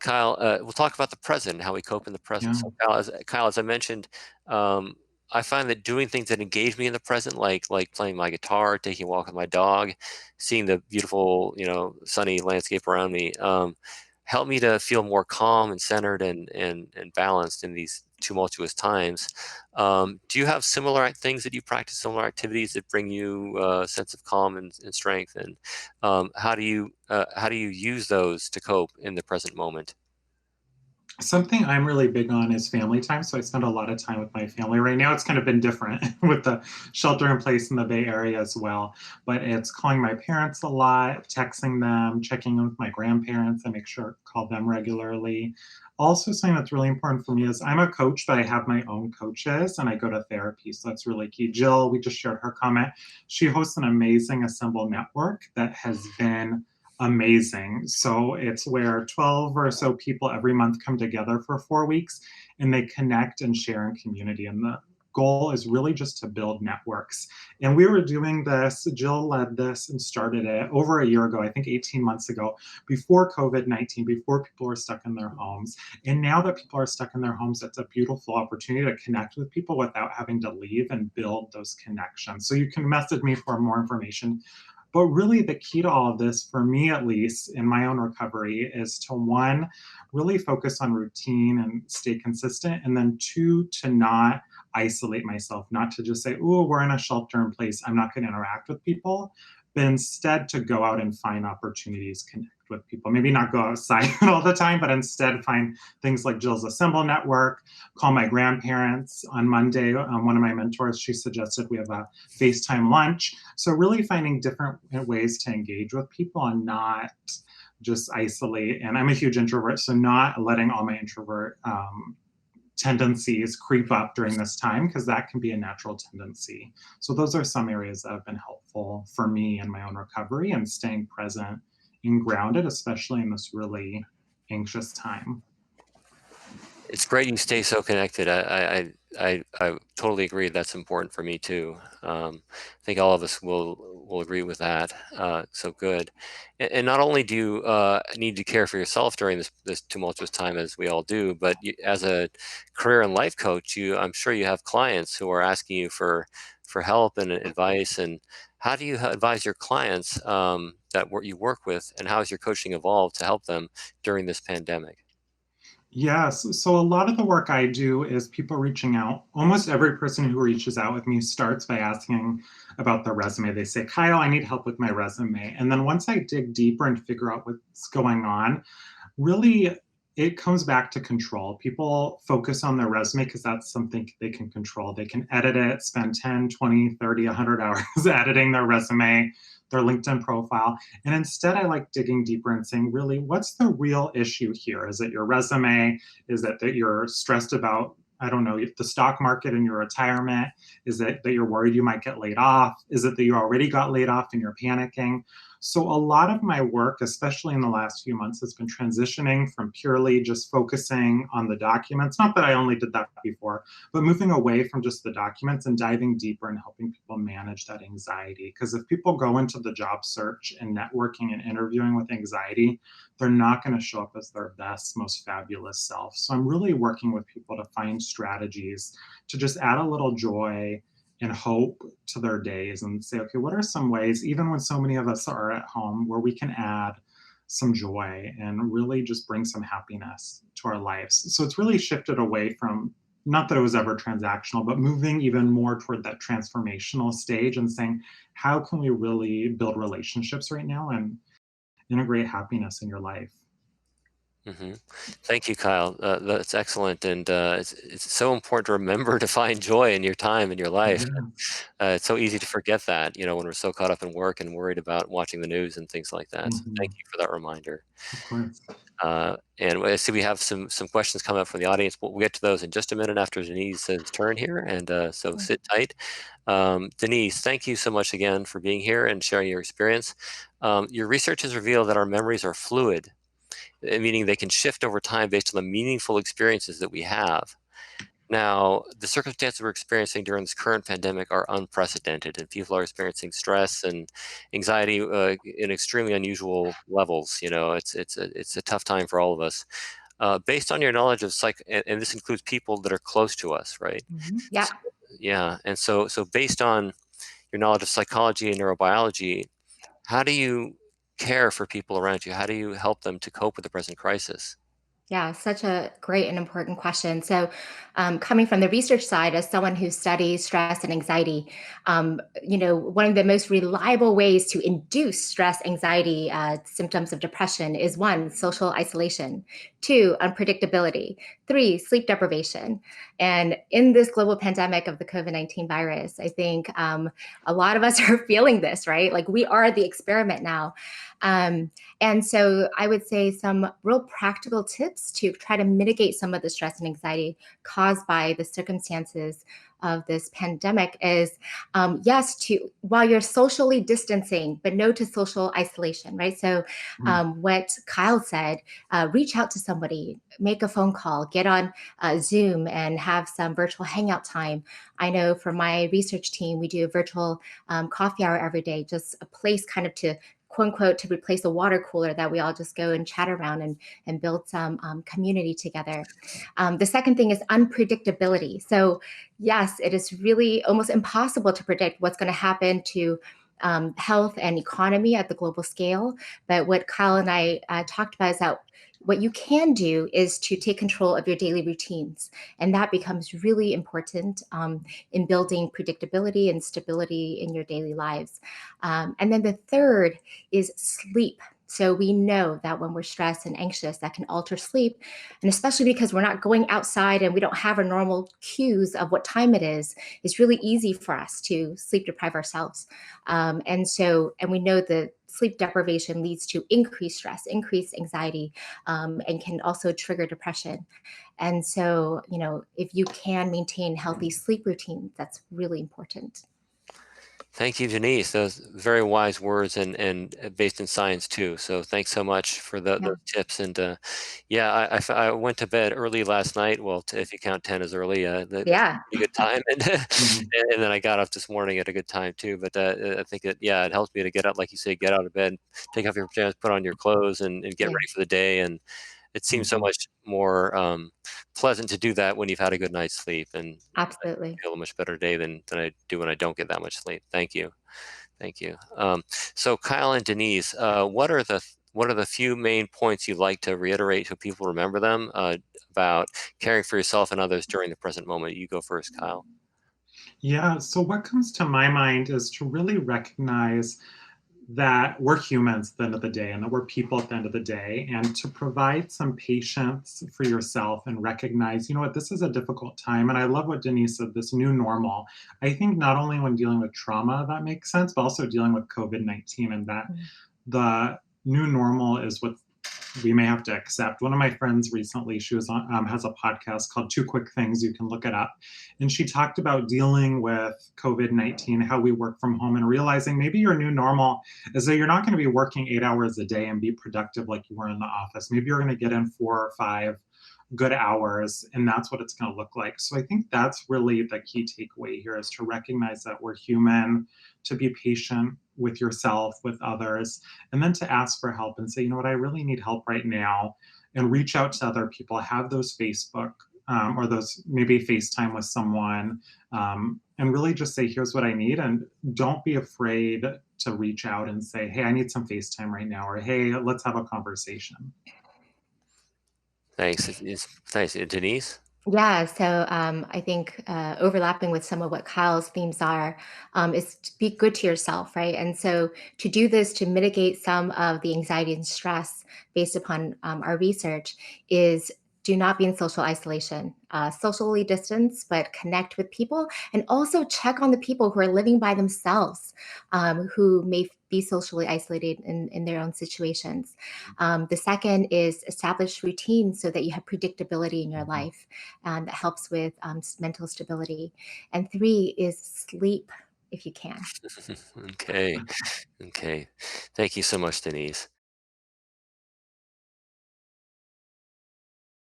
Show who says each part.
Speaker 1: Kyle, we'll talk about the present and how we cope in the present.
Speaker 2: Yeah.
Speaker 1: So Kyle, as I mentioned, um, I find that doing things that engage me in the present, like playing my guitar, taking a walk with my dog, seeing the beautiful, sunny landscape around me, help me to feel more calm and centered and balanced in these tumultuous times. Do you have similar things that you practice, similar activities that bring you a sense of calm and strength? And how do you use those to cope in the present moment?
Speaker 2: Something I'm really big on is family time. So I spend a lot of time with my family. Right now, it's kind of been different with the shelter in place in the Bay Area as well. But it's calling my parents a lot, texting them, checking in with my grandparents. I make sure to call them regularly. Also, something that's really important for me is I'm a coach, but I have my own coaches and I go to therapy. So that's really key. Jill, we just shared her comment. She hosts an amazing Assemble network that has been amazing. So it's where 12 or so people every month come together for 4 weeks and they connect and share in community. And the goal is really just to build networks. And we were doing this, Jill led this and started it over a year ago, I think 18 months ago, before COVID-19, before people were stuck in their homes. And now that people are stuck in their homes, it's a beautiful opportunity to connect with people without having to leave and build those connections. So you can message me for more information. But really, the key to all of this, for me at least, in my own recovery, is to one, really focus on routine and stay consistent. And then two, to not isolate myself, not to just say, oh, we're in a shelter in place, I'm not going to interact with people, but instead to go out and find opportunities, connect with people. Maybe not go outside all the time, but instead find things like Jill's Assemble Network, call my grandparents. On Monday, one of my mentors, she suggested we have a FaceTime lunch. So really finding different ways to engage with people and not just isolate. And I'm a huge introvert, so not letting all my introvert tendencies creep up during this time, because that can be a natural tendency. So those are some areas that have been helpful for me in my own recovery and staying present and grounded, especially in this really anxious time.
Speaker 1: It's great you stay so connected. I totally agree. That's important for me too. I think all of us will agree with that. So good. And not only do you need to care for yourself during this tumultuous time, as we all do, but as a career and life coach, I'm sure you have clients who are asking you for help and advice. And how do you advise your clients you work with, and how has your coaching evolved to help them during this pandemic?
Speaker 2: Yes. So a lot of the work I do is people reaching out. Almost every person who reaches out with me starts by asking about their resume. They say, Kyle, I need help with my resume. And then once I dig deeper and figure out what's going on, really it comes back to control. People focus on their resume because that's something they can control. They can edit it, spend 10, 20, 30, 100 hours editing their resume, their LinkedIn profile. And instead, I like digging deeper and saying, really, what's the real issue here? Is it your resume? Is it that you're stressed about, I don't know, the stock market and your retirement? Is it that you're worried you might get laid off? Is it that you already got laid off and you're panicking? So a lot of my work, especially in the last few months, has been transitioning from purely just focusing on the documents. Not that I only did that before, but moving away from just the documents and diving deeper and helping people manage that anxiety. Because if people go into the job search and networking and interviewing with anxiety, they're not going to show up as their best, most fabulous self. So I'm really working with people to find strategies to just add a little joy and hope to their days and say, okay, what are some ways, even when so many of us are at home, where we can add some joy and really just bring some happiness to our lives? So it's really shifted away from, not that it was ever transactional, but moving even more toward that transformational stage and saying, how can we really build relationships right now and integrate happiness in your life?
Speaker 1: hmm Thank you, Kyle. That's excellent, and it's so important to remember to find joy in your time in your life.
Speaker 2: Yes.
Speaker 1: It's so easy to forget that, when we're so caught up in work and worried about watching the news and things like that. So thank
Speaker 2: Mhm.
Speaker 1: you for that reminder.
Speaker 2: Of course.
Speaker 1: And I see we have some questions coming up from the audience. We'll get to those in just a minute after Denise's turn here, and so sit tight. Denise, thank you so much again for being here and sharing your experience. Your research has revealed that our memories are fluid, meaning they can shift over time based on the meaningful experiences that we have. Now, the circumstances we're experiencing during this current pandemic are unprecedented, and people are experiencing stress and anxiety in extremely unusual levels. It's a tough time for all of us. Based on your knowledge of and this includes people that are close to us, right?
Speaker 3: Yeah.
Speaker 1: So, yeah, and so based on your knowledge of psychology and neurobiology, how do you care for people around you? How do you help them to cope with the present crisis?
Speaker 3: Yeah, such a great and important question. So, coming from the research side, as someone who studies stress and anxiety, one of the most reliable ways to induce stress, anxiety, symptoms of depression is one, social isolation, two, unpredictability, three, sleep deprivation. And in this global pandemic of the COVID-19 virus, I think a lot of us are feeling this, right? Like we are the experiment now. Um, and so I would say some real practical tips to try to mitigate some of the stress and anxiety caused by the circumstances of this pandemic is yes, to while you're socially distancing, but no to social isolation, right? So what Kyle said, reach out to somebody, make a phone call, get on Zoom and have some virtual hangout time. I know for my research team, we do a virtual coffee hour every day, just a place kind of to quote unquote to replace a water cooler that we all just go and chat around and build some community together. The second thing is unpredictability. So yes, it is really almost impossible to predict what's going to happen to health and economy at the global scale. But what Kyle and I talked about is that what you can do is to take control of your daily routines. And that becomes really important in building predictability and stability in your daily lives. And then the third is sleep. So we know that when we're stressed and anxious, that can alter sleep. And especially because we're not going outside and we don't have our normal cues of what time it is, it's really easy for us to sleep deprive ourselves. And we know that sleep deprivation leads to increased stress, increased anxiety, and can also trigger depression. And so, if you can maintain healthy sleep routines, that's really important.
Speaker 1: Thank you, Denise. Those very wise words and based in science too. So thanks so much for
Speaker 3: Yeah.
Speaker 1: those tips. And yeah, I went to bed early last night. Well, if you count 10 as early, that's
Speaker 3: Yeah,
Speaker 1: a pretty good time. And
Speaker 2: Mhm.
Speaker 1: and then I got up this morning at a good time too. But I think that yeah, it helps me to get up, like you say, get out of bed, take off your pajamas, put on your clothes, and get
Speaker 3: yeah,
Speaker 1: ready for the day. And it seems so
Speaker 2: Mhm.
Speaker 1: much more pleasant to do that when you've had a good night's sleep. And
Speaker 3: absolutely.
Speaker 1: feel a much better day than I do when I don't get that much sleep. Thank you. Thank you. So Kyle and Denise, what are the few main points you'd like to reiterate so people remember them about caring for yourself and others during the present moment? You go first, Kyle.
Speaker 2: Yeah, so what comes to my mind is to really recognize that we're humans at the end of the day and that we're people at the end of the day, and to provide some patience for yourself and recognize, you know what, this is a difficult time. And I love what Denise said, this new normal. I think not only when dealing with trauma that makes sense, but also dealing with COVID-19, and that
Speaker 3: Mm.
Speaker 2: the new normal is what we may have to accept. One of my friends recently, she was on, has a podcast called Two Quick Things. You can look it up. And she talked about dealing with COVID-19, how we work from home, and realizing maybe your new normal is that you're not going to be working 8 hours a day and be productive like you were in the office. Maybe you're going to get in 4 or 5 good hours, and that's what it's going to look like. So I think that's really the key takeaway here, is to recognize that we're human, to be patient with yourself, with others, and then to ask for help and say, you know what, I really need help right now, and reach out to other people, have those Facebook or those maybe FaceTime with someone, and really just say, here's what I need. And don't be afraid to reach out and say, hey, I need some FaceTime right now, or hey, let's have a conversation.
Speaker 1: Thanks. Thanks, Denise.
Speaker 3: Yeah, so I think overlapping with some of what Kyle's themes are is to be good to yourself, right? And so to do this to mitigate some of the anxiety and stress based upon our research is do not be in social isolation. Socially distance, but connect with people, and also check on the people who are living by themselves, who may be socially isolated in their own situations. The second is establish routines so that you have predictability in your
Speaker 2: Mhm.
Speaker 3: life, and that helps with mental stability. And three is sleep if you can.
Speaker 1: Okay. Okay. Thank you so much, Denise.